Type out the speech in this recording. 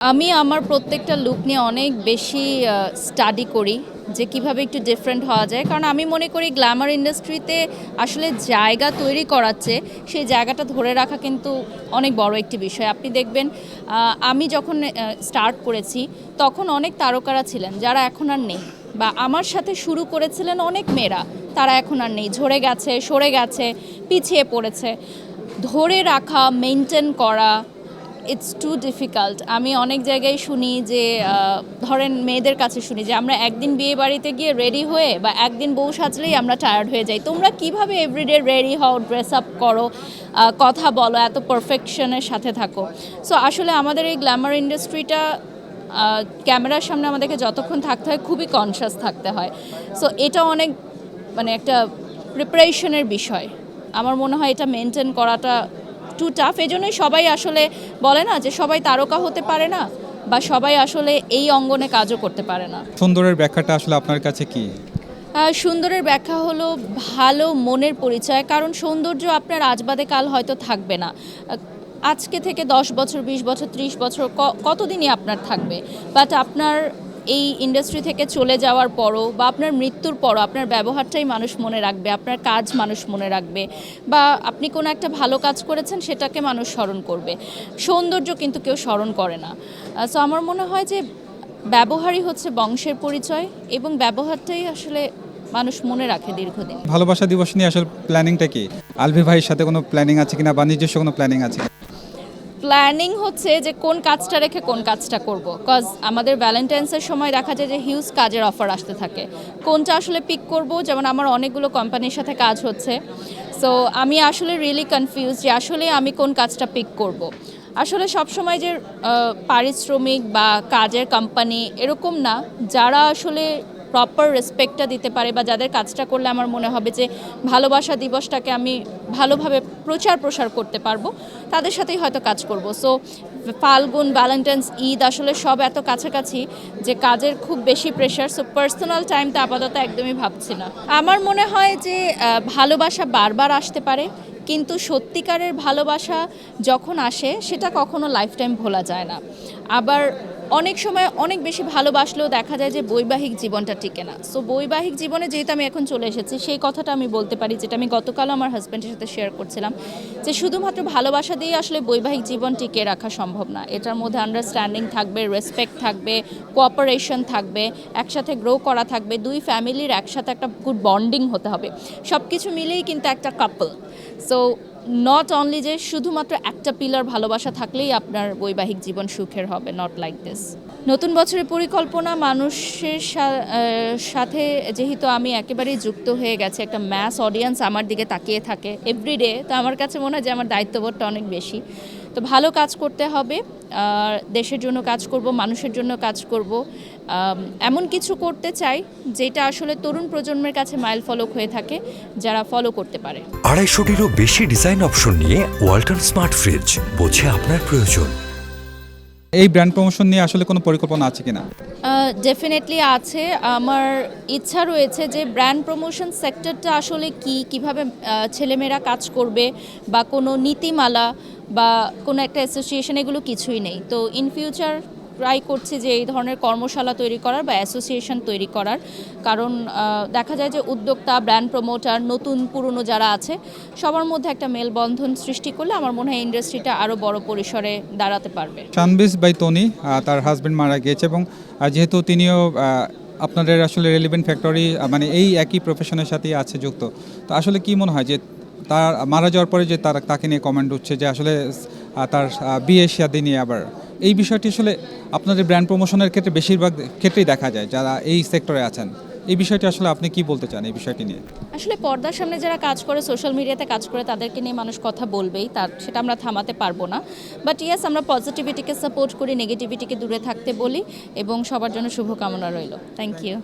আমি আমার প্রত্যেকটা লুক নিয়ে অনেক বেশি স্টাডি করি যে কিভাবে একটু ডিফারেন্ট হওয়া যায়, কারণ আমি মনে করি গ্ল্যামার ইন্ডাস্ট্রিতে আসলে জায়গা তৈরি করাচ্ছে সেই জায়গাটা ধরে রাখা কিন্তু অনেক বড় একটি বিষয়। আপনি দেখবেন আমি যখন স্টার্ট করেছি তখন অনেক তারকারা ছিলেন যারা এখন আর নেই, বা আমার সাথে শুরু করেছিলেন অনেক মেয়েরা, তারা এখন আর নেই, ঝরে গেছে, সরে গেছে, পিছিয়ে পড়েছে। ধরে রাখা, মেনটেন করা, ইটস টু ডিফিকাল্ট। আমি অনেক জায়গায় শুনি যে ধরেন মেয়েদের কাছে শুনি যে আমরা একদিন বিয়ে বাড়িতে গিয়ে রেডি হয়ে বা একদিন বউ সাজলেই আমরা টায়ার্ড হয়ে যাই, তোমরা কিভাবে এভরিডে রেডি হও, ড্রেস আপ করো, কথা বলো, এত পারফেকশনের সাথে থাকো। সো আসলে আমাদের এই গ্ল্যামার ইন্ডাস্ট্রিটা ক্যামেরার সামনে আমাদেরকে যতক্ষণ থাকতে হয় খুবই কনশাস থাকতে হয়। সো এটা অনেক মানে একটা প্রিপারেশনের বিষয়। আমার মনে হয় এটা মেনটেন করাটা টু টাফ। এই জন্যই সবাই আসলে বলে না যে সবাই তারকা হতে পারে না, বা সবাই আসলে এই অঙ্গনে কাজও করতে পারে না। সুন্দরের ব্যাখ্যাটা আসলে আপনার কাছে কি? সুন্দরের ব্যাখ্যা হলো ভালো মনের পরিচয়, কারণ সৌন্দর্য আপনার আজ বাদে কাল হয়তো থাকবে না। আজকে থেকে 10 বছর, 20 বছর, 30 বছর কতদিনই আপনার থাকবে, বাট আপনার এই ইন্ডাস্ট্রি থেকে চলে যাওয়ার পরও বা আপনার মৃত্যুর পরও আপনার ব্যবহারটাই মানুষ মনে রাখবে, আপনার কাজ মানুষ মনে রাখবে, বা আপনি কোনো একটা ভালো কাজ করেছেন সেটাকে মানুষ স্মরণ করবে। সৌন্দর্য কিন্তু কেউ স্মরণ করে না। সো আমার মনে হয় যে ব্যবহারই হচ্ছে বংশের পরিচয়, এবং ব্যবহারটাই আসলে মানুষ মনে রাখে দীর্ঘদিন। ভালোবাসা দিবস নিয়ে আসলে প্ল্যানিংটা কি? আলভি ভাইয়ের সাথে কোনো প্ল্যানিং আছে কিনা বা নিজস্ব কোনো প্ল্যানিং আছে? প্ল্যানিং হচ্ছে যে কোন কাজটা রেখে কোন কাজটা করব, কজ আমাদের ভ্যালেন্টাইন্সের সময় দেখা যায় যে হিউজ কাজের অফার আসতে থাকে। কোনটা আসলে পিক করব, যেমন আমার অনেকগুলো কোম্পানির সাথে কাজ হচ্ছে। সো আমি আসলে রিয়েলি কনফিউজ যে আসলে আমি কোন কাজটা পিক করব। আসলে সবসময় যে পারিশ্রমিক বা কাজের কোম্পানি এরকম না, যারা আসলে প্রপার রেসপেক্টটা দিতে পারে বা যাদের কাজটা করলে আমার মনে হবে যে ভালোবাসা দিবসটাকে আমি ভালোভাবে প্রচার প্রসার করতে পারবো, তাদের সাথেই হয়তো কাজ করব। সো ফাল্গুন, ভ্যালেন্টাইন্স, ঈদ আসলে সব এত কাছাকাছি যে কাজের খুব বেশি প্রেশার। সো পার্সোনাল টাইমটা আপাতত একদমই ভাবছি না। আমার মনে হয় যে ভালোবাসা বারবার আসতে পারে, কিন্তু সত্যিকারের ভালোবাসা যখন আসে সেটা কখনো লাইফ টাইম ভোলা যায় না। আবার অনেক সময় অনেক বেশি ভালোবাসলেও দেখা যায় যে বৈবাহিক জীবনটা টিকে না। সো বৈবাহিক জীবনে যেহেতু আমি এখন চলে এসেছি, সেই কথাটা আমি বলতে পারি, যেটা আমি গতকালও আমার হাজব্যান্ডের সাথে শেয়ার করছিলাম, যে শুধুমাত্র ভালোবাসা দিয়ে আসলে বৈবাহিক জীবন টিকে রাখা সম্ভব না। এটার মধ্যে আন্ডারস্ট্যান্ডিং থাকবে, রেসপেক্ট থাকবে, কোঅপারেশন থাকবে, একসাথে গ্রো করা থাকবে, দুই ফ্যামিলির একসাথে একটা গুড বন্ডিং হতে হবে। সব কিছু মিলেই কিন্তু একটা কাপল। সো নট অনলি যে শুধুমাত্র একটা পিলার ভালোবাসা থাকলেই আপনার বৈবাহিক জীবন সুখের হবে, নট লাইক দিস। নতুন বছরের পরিকল্পনা, মানুষের সাথে যেহেতু আমি একেবারেই যুক্ত হয়ে গেছি, একটা ম্যাস অডিয়েন্স আমার দিকে তাকিয়ে থাকে এভরিডে, তো আমার কাছে মনে হয় যে আমার দায়িত্ববোধটা অনেক বেশি। তো ভালো কাজ করতে হবে, দেশের জন্য কাজ করব, মানুষের জন্য কাজ করব, এমন কিছু করতে চাই যেটা আসলে তরুণ প্রজন্মের কাছে মাইল ফলক হয়ে থাকে, যারা ফলো করতে পারে। 250-টিরও বেশি ডিজাইন অপশন নিয়ে ওয়ালটন স্মার্ট ফ্রিজ, বোঝে আপনার প্রয়োজন। এই ব্র্যান্ড প্রমোশন নিয়ে আসলে কোনো পরিকল্পনা আছে কিনা? ডেফিনেটলি আছে। আমার ইচ্ছা রয়েছে যে ব্র্যান্ড প্রমোশন সেক্টরটা আসলে কিভাবে ছেলেমেয়েরা কাজ করবে, বা কোনো নীতিমালা বা কোনো একটা অ্যাসোসিয়েশন, এগুলো কিছুই নেই। তো ইন ফিউচার ট্রাই করছি যে এই ধরনের কর্মশালা তৈরি করার বা অ্যাসোসিয়েশন তৈরি করার, কারণ দেখা যায় যে উদ্যোক্তা, ব্র্যান্ড প্রমোটার, নতুন পুরনো যারা আছে, সবার মধ্যে একটা মেলবন্ধন সৃষ্টি করলে আমার মনে হয় ইন্ডাস্ট্রিটা আরও বড় পরিসরে দাঁড়াতে পারবে। শানবিজ বাই তনি, তার হাজব্যান্ড মারা গিয়েছে, এবং যেহেতু তিনিও আপনাদের আসলে রেলিভেন্ট ফ্যাক্টরি মানে এই একই প্রফেশনের সাথেই আছে যুক্ত, তো আসলে কি মনে হয় যে তার মারা যাওয়ার পরে যে তাকে নিয়ে কমেন্ট উঠছে যে আসলে তার বিয়ে শাদী নিয়ে, আবার এই বিষয়টি আসলে আপনাদের ব্র্যান্ড প্রমোশনের ক্ষেত্রে বেশিরভাগ ক্ষেত্রেই দেখা যায় যারা এই সেক্টরে আছেন, এই বিষয়টি আসলে আপনি কি বলতে চান এই বিষয়টি নিয়ে? আসলে পর্দার সামনে যারা কাজ করে, সোশ্যাল মিডিয়াতে কাজ করে, তাদেরকে নিয়ে মানুষ কথা বলবেই, সেটা আমরা থামাতে পারবো না। বাট ইয়েস, আমরা পজিটিভিটিকে সাপোর্ট করি, নেগেটিভিটিকে দূরে থাকতে বলি, এবং সবার জন্য শুভকামনা রইল। Thank you.